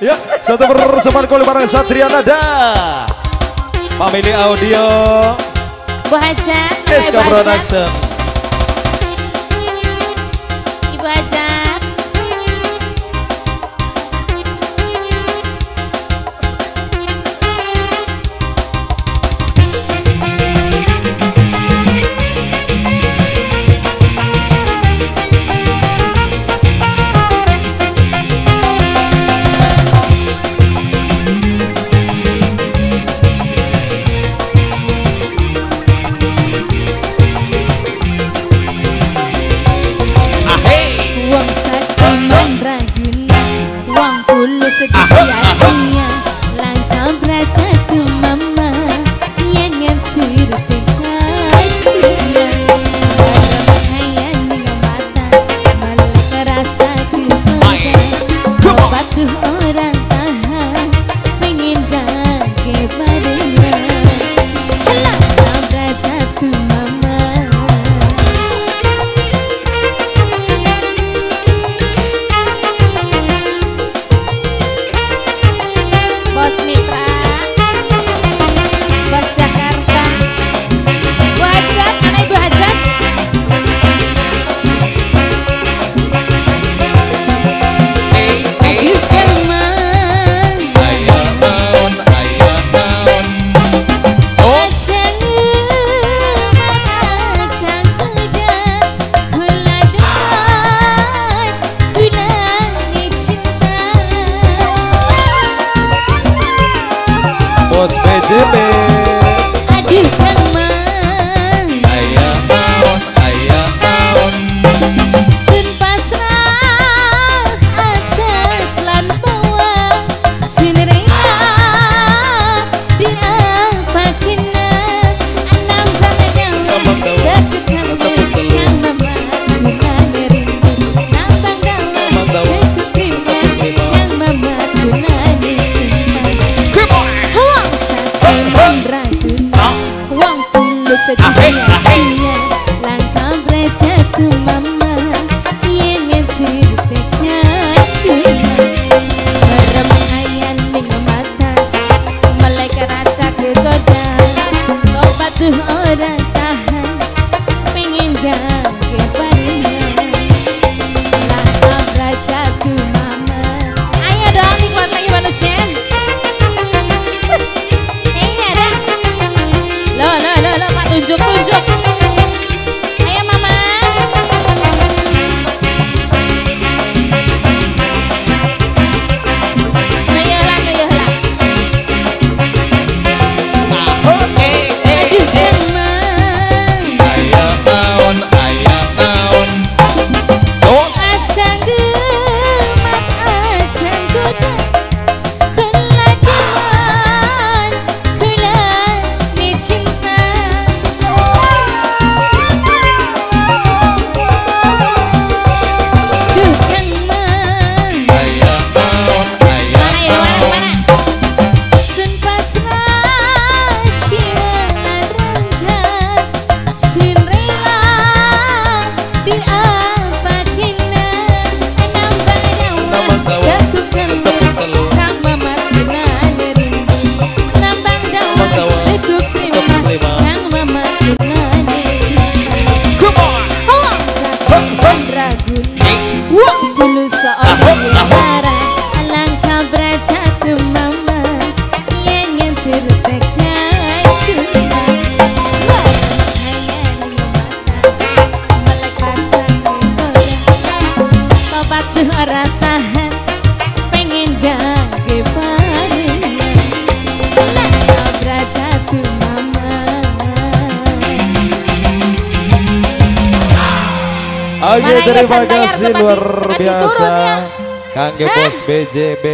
Ya, satu persembahan koli bareng Satria Nada. Family Audio. Bu Hajat, SK Production. Ibu Hajat. Sia-sia langkah berajatu mama yang ngetir pingsan bahayaan dengan mata malah terasa kepada batu orang tahan pengen gage badannya langkah berajatu mama. Bos Mitra, Bos Jakarta, Bu Hajat, mana Ibu Hajat? Aduh teman, Ayah naon, asal macam kuda, gula dengan gula ni cinta. Bos BJB. Aduh teman, Ayah naon, sun pasrah atas lan bawah, sun rela diapakinna anam bangdawa deket kamu yang membuat rindu nambang dawa deket prima yang membuat gunanya cinta. Wong sateman ragu wong tulus sia-sia langkah berajatu mama yang ngetir tekan merem ayan ning mata malaikat rasa kegoda obat tuh orang tahan pengen gage badannya langkah berajatu mama. Ayo dong nikmat lagi manusia. Lo, Pak tunjuk. Ayo mama. Noyolah. Aduh teman, ayah naon, acang gemat, acang goda, kelajuan, ni cinta. Duh teman, ayah naon, mana? Sun pasrah jiwa rangga, sun rela diapakinna enam bangdawa deket kamu kang mamatuna rindu nambang dawa deket prima kang mamatuna cinta. Wong sateman ragu wong tulus seorang lara alangkah berajatu mama yang ngetir tekan melek pasang tobat tuh orang tahan pengen gage badannya langkah berajatu mama. Oke, Mana terima Ibu Hajat bayar kasih ke luar Pati- biasa turun ya? Kangge Bos BJB.